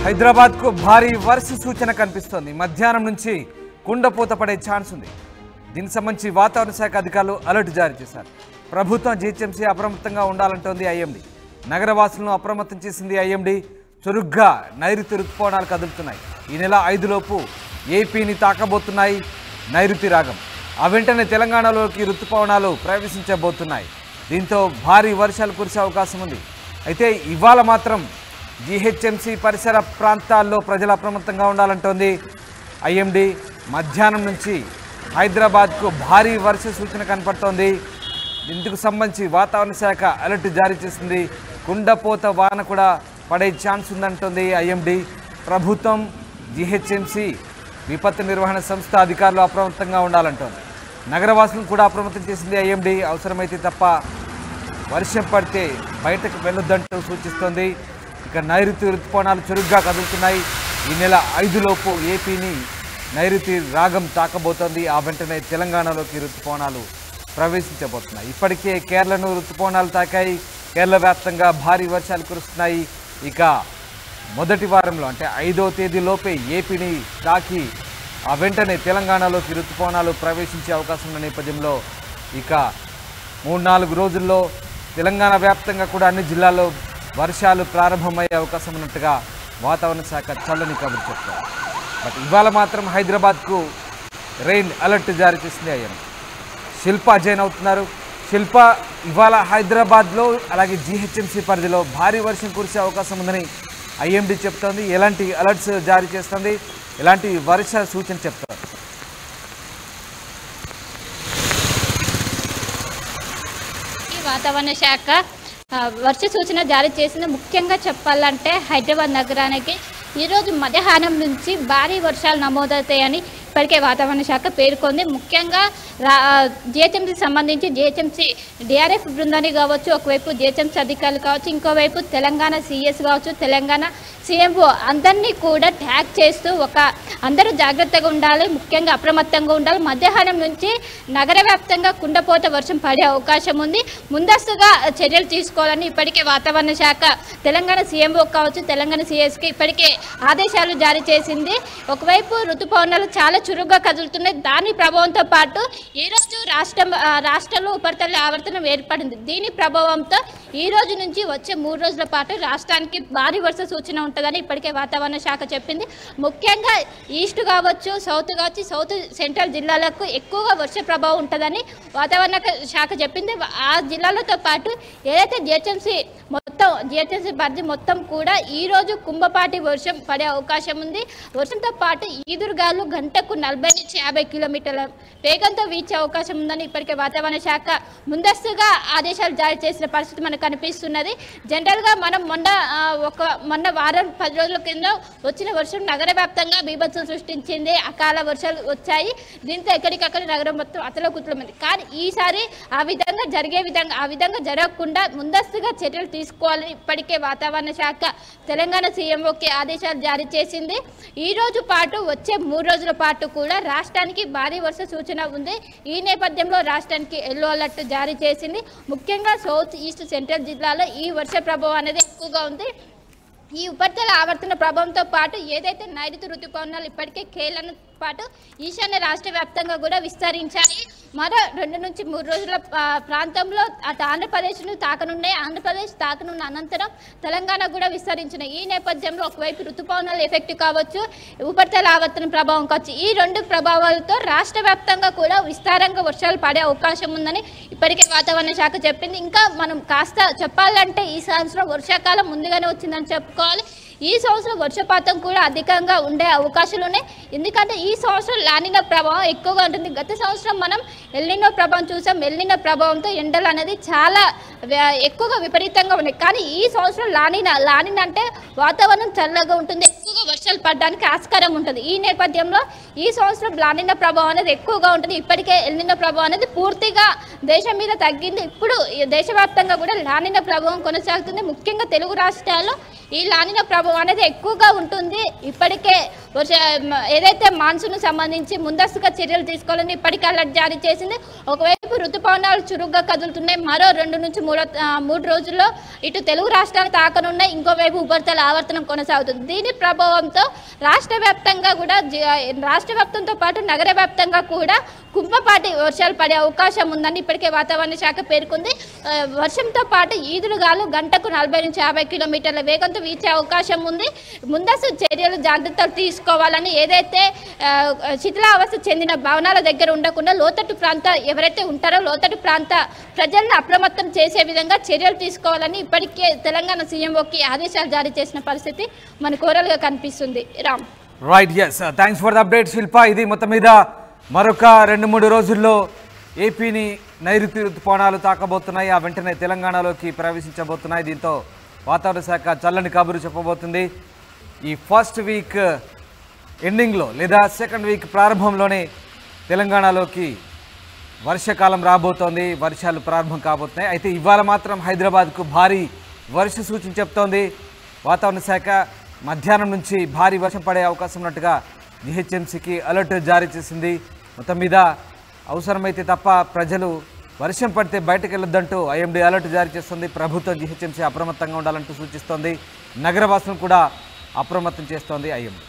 హైదరాబాద్ కు భారీ వర్ష సూచన కనిపిస్తోంది. మధ్యాహ్నం నుంచి కుండపోత పడే ఛాన్స్ ఉంది. దీనికి సంబంధించి వాతావరణ శాఖ అధికారులు అలర్ట్ జారీ చేశారు. ప్రభుత్వం జీహెచ్ఎంసీ అప్రమత్తంగా ఉండాలంటోంది ఐఎండీ. నగరవాసులను అప్రమత్తం చేసింది ఐఎండీ. చురుగ్గా నైరుతి రుతుపవనాలు కదులుతున్నాయి. ఈ నెల 5 లోపు ఏపీని తాకబోతున్నాయి నైరుతి రాగం. ఆ వెంటనే తెలంగాణలోకి రుతుపవనాలు ప్రవేశించబోతున్నాయి. దీంతో భారీ వర్షాలు కురిసే అవకాశం ఉంది. అయితే ఇవాళ మాత్రం జీహెచ్ఎంసీ పరిసర ప్రాంతాల్లో ప్రజలు అప్రమత్తంగా ఉండాలంటోంది ఐఎండీ. మధ్యాహ్నం నుంచి హైదరాబాద్కు భారీ వర్ష సూచన కనపడుతోంది. ఇందుకు సంబంధించి వాతావరణ శాఖ అలర్ట్ జారీ చేసింది. కుండపోత వాన కూడా పడే ఛాన్స్ ఉందంటోంది ఐఎండీ. ప్రభుత్వం జీహెచ్ఎంసీ విపత్తు నిర్వహణ సంస్థ అధికారులు అప్రమత్తంగా ఉండాలంటోంది. నగరవాసులను కూడా అప్రమత్తం చేసింది ఐఎండీ. అవసరమైతే తప్ప వర్షం పడితే బయటకు వెళ్ళొద్దంటూ సూచిస్తోంది. ఇక నైరుతి రుతుపవనాలు చురుగ్గా కదులుతున్నాయి. ఈ నెల 5 లోపు ఏపీని నైరుతి రాగం తాకబోతోంది. ఆ వెంటనే తెలంగాణలోకి రుతుపవనాలు ప్రవేశించబోతున్నాయి. ఇప్పటికే కేరళను రుతుపవనాలు తాకాయి. కేరళ వ్యాప్తంగా భారీ వర్షాలు కురుస్తున్నాయి. ఇక మొదటి వారంలో అంటే 5వ తేదీలోపే ఏపీని తాకి ఆ వెంటనే తెలంగాణలోకి రుతుపవనాలు ప్రవేశించే అవకాశం ఉన్న నేపథ్యంలో ఇక 3-4 రోజుల్లో తెలంగాణ వ్యాప్తంగా కూడా అన్ని జిల్లాల్లో వర్షాలు ప్రారంభమయ్యే అవకాశం ఉన్నట్టుగా వాతావరణ శాఖ చల్లని కబురు చెప్తారు. బట్ ఇవాళ మాత్రం హైదరాబాద్కు రెయిన్ అలర్ట్ జారీ చేసింది ఐఎండీ. శిల్ప జాయిన్ అవుతున్నారు. శిల్ప, ఇవాళ హైదరాబాద్లో అలాగే జీహెచ్ఎంసీ పరిధిలో భారీ వర్షం కురిసే అవకాశం ఉందని ఐఎండీ చెప్తోంది. ఎలాంటి అలర్ట్స్ జారీ చేస్తుంది, ఎలాంటి వర్ష సూచన చెప్తారు? వాతావరణ శాఖ వర్ష సూచన జారీ చేసింది. ముఖ్యంగా చెప్పాలంటే హైదరాబాద్ నగరానికి ఈరోజు మధ్యాహ్నం నుంచి భారీ వర్షాలు నమోదవుతాయని ఇప్పటికే వాతావరణ శాఖ పేర్కొంది. ముఖ్యంగా జిహెచ్ఎంసీకి సంబంధించి జిహెచ్ఎంసీ డిఆర్ఎఫ్ బృందాన్ని కావచ్చు, ఒకవైపు జిహెచ్ఎంసీ అధికారులు కావచ్చు, ఇంకోవైపు తెలంగాణ సిఎస్ కావచ్చు, తెలంగాణ సీఎంఓ అందరినీ కూడా ట్యాగ్ చేస్తూ అందరూ జాగ్రత్తగా ఉండాలి, ముఖ్యంగా అప్రమత్తంగా ఉండాలి. మధ్యాహ్నం నుంచి నగర వ్యాప్తంగా కుండపోత వర్షం పడే అవకాశం ఉంది. ముందస్తుగా చర్యలు తీసుకోవాలని ఇప్పటికే వాతావరణ శాఖ తెలంగాణ సీఎంఓ కావచ్చు, తెలంగాణ సిఎస్కి ఇప్పటికే ఆదేశాలు జారీ చేసింది. ఒకవైపు ఋతుపవనాలు చాలా చురుగ్గా కదులుతున్నాయి. దాని ప్రభావంతో పాటు ఈరోజు రాష్ట్రంలో ఉపరితల ఆవర్తనం ఏర్పడింది. దీని ప్రభావంతో ఈ రోజు నుంచి వచ్చే 3 రోజుల పాటు రాష్ట్రానికి భారీ వర్ష సూచన ఉంటుందని ఇప్పటికే వాతావరణ శాఖ చెప్పింది. ముఖ్యంగా ఈస్ట్ కావచ్చు, సౌత్ కావచ్చు, సౌత్ సెంట్రల్ జిల్లాలకు ఎక్కువగా వర్ష ప్రభావం ఉంటుందని వాతావరణ శాఖ చెప్పింది. ఆ జిల్లాలతో పాటు ఏదైతే జిహెచ్ఎంసీ పరిధి మొత్తం కూడా ఈరోజు కుంభపాటి వర్షం పడే అవకాశం ఉంది. వర్షంతో పాటు ఈదురుగాలు గంటకు 40 నుంచి 50 కిలోమీటర్ల వేగంతో వీచే అవకాశం ఉందని ఇప్పటికే వాతావరణ శాఖ ముందస్తుగా ఆదేశాలు జారీ చేసిన పరిస్థితి మనకు కనిపిస్తున్నది. జనరల్గా మనం మొన్న వారం 10 రోజుల కింద వచ్చిన వర్షం నగర వ్యాప్తంగా బీభత్సం సృష్టించింది. అకాల వర్షాలు వచ్చాయి. దీంతో ఎక్కడికక్కడ నగరం మొత్తం అతలకుతలమైంది. కానీ ఈసారి ఆ విధంగా జరగకుండా ముందస్తుగా చర్యలు తీసుకోవాలని ఇప్పటికే వాతావరణ శాఖ తెలంగాణ సీఎంఓకి ఆదేశాలు జారీ చేసింది. ఈ రోజు పాటు వచ్చే 3 రోజుల పాటు కూడా రాష్ట్రానికి భారీ వర్ష సూచన ఉంది. ఈ నేపథ్యంలో రాష్ట్రానికి ఎల్లో అలర్ట్ జారీ చేసింది. ముఖ్యంగా సౌత్ ఈస్ట్ సెంట్రల్ జిల్లాలో ఈ వర్ష ప్రభావం అనేది ఎక్కువగా ఉంది. ఈ ఉపరితల ఆవర్తన ప్రభావంతో పాటు ఏదైతే నైరుతి రుతుపవనాలు ఇప్పటికే కేరళను పాటు ఈశాన్య రాష్ట్ర వ్యాప్తంగా కూడా విస్తరించాయి. మరో 2 నుంచి 3 రోజుల ప్రాంతంలో అటు ఆంధ్రప్రదేశ్ను తాకనున్నాయి. ఆంధ్రప్రదేశ్ తాకనున్న అనంతరం తెలంగాణ కూడా విస్తరించినాయి. ఈ నేపథ్యంలో ఒకవైపు ఋతుపవనాలు ఎఫెక్ట్ కావచ్చు, ఉపరితల ఆవర్తన ప్రభావం కావచ్చు. ఈ 2 ప్రభావాలతో రాష్ట్ర వ్యాప్తంగా కూడా విస్తారంగా వర్షాలు పడే అవకాశం ఉందని ఇప్పటికే వాతావరణ శాఖ చెప్పింది. ఇంకా మనం కాస్త చెప్పాలంటే ఈ సంవత్సరం వర్షాకాలం ముందుగానే వచ్చిందని చెప్పుకోవాలి. ఈ సంవత్సరం వర్షపాతం కూడా అధికంగా ఉండే అవకాశాలు ఉన్నాయి. ఎందుకంటే ఈ సంవత్సరం లానినా ప్రభావం ఎక్కువగా ఉంటుంది. గత సంవత్సరం మనం ఎల్నినో ప్రభావం చూసాం. ఎల్నినో ప్రభావంతో ఎండలు అనేది చాలా ఎక్కువగా విపరీతంగా ఉన్నాయి. కానీ ఈ సంవత్సరం లానినా అంటే వాతావరణం చల్లగా ఉంటుంది, ఎక్కువగా వర్షాలు పడడానికి ఆస్కారం ఉంటుంది. ఈ నేపథ్యంలో ఈ సంవత్సరం లానినా ప్రభావం అనేది ఎక్కువగా ఉంటుంది. ఇప్పటికే ఎల్నినో ప్రభావం అనేది పూర్తిగా దేశం మీద తగ్గింది. ఇప్పుడు దేశవ్యాప్తంగా కూడా లానినా ప్రభావం కొనసాగుతుంది. ముఖ్యంగా తెలుగు రాష్ట్రాల్లో ఈ లానినా ప్రభావం అనేది ఎక్కువగా ఉంటుంది. ఇప్పటికే ఏదైతే మాన్సూన్ సంబంధించి ముందస్తుగా చర్యలు తీసుకోవాలని ఇప్పటికే అలర్ట్ జారీ చేసింది. ఒకవైపు ఋతుపవనాలు చురుగ్గా కదులుతున్నాయి. మరో 2 నుంచి 3 రోజుల్లో ఇటు తెలుగు రాష్ట్రాలు తాకనున్నాయి. ఇంకోవైపు ఉపరితల ఆవర్తనం కొనసాగుతుంది. దీని ప్రభావంతో రాష్ట్ర వ్యాప్తంతో పాటు నగర వ్యాప్తంగా కూడా కుంభపాటి వర్షాలు పడే అవకాశం ఉందని ఇప్పటికే వాతావరణ శాఖ పేర్కొంది. వర్షంతో పాటు ఈదురుగాలు గంటకు 40 నుంచి 50 కిలోమీటర్ల వేగంతో వీచే అవకాశం ఉంది. ముందస్తు చర్యలు జాగ్రత్తలు తీసుకోవాలని, ఏదైతే శిథిలావస్థ చెందిన భవనాల దగ్గర ఉండకుండా లోతట్టు ఎవరైతే ఉంటారో లోతట్టు ప్రాంత ప్రజలను అప్రమత్తం చేసే విధంగా చర్యలు తీసుకోవాలని ఇప్పటికే తెలంగాణ సీఎంఓకి ఆదేశాలు జారీ చేసిన పరిస్థితి మన కోరలుగా కనిపిస్తుంది. Ram right, yes, thanks for the update Shilpa. ఇది మొత్తం మీద మరొక 2-3 రోజుల్లో ఏపీని నైరుతి ఋతుపవనాలు తాకబోతున్నాయి. ఆ వెంటనే తెలంగాణలోకి ప్రవేశించబోతున్నాయి. దీంతో వాతావరణ శాఖ చల్లని కబురు చెప్పబోతుంది. ఈ ఫస్ట్ వీక్ ఎండింగ్లో లేదా సెకండ్ వీక్ ప్రారంభంలోనే తెలంగాణలోకి వర్షాకాలం రాబోతోంది. వర్షాలు ప్రారంభం కాబోతున్నాయి. అయితే ఇవాళ మాత్రం హైదరాబాద్కు భారీ వర్ష సూచన చెప్తోంది వాతావరణ శాఖ. మధ్యాహ్నం నుంచి భారీ వర్షం పడే అవకాశం ఉన్నట్టుగా జిహెచ్ఎంసీకి అలర్ట్ జారీ చేసింది. మొత్తం మీద అవసరమైతే తప్ప ప్రజలు వర్షం పడితే బయటకు వెళ్ళొద్దంటూ ఐఎండీ అలర్ట్ జారీ చేస్తుంది. ప్రభుత్వం జిహెచ్ఎంసీ అప్రమత్తంగా ఉండాలంటూ సూచిస్తోంది. నగరవాసులను కూడా అప్రమత్తం చేస్తోంది ఐఎండీ.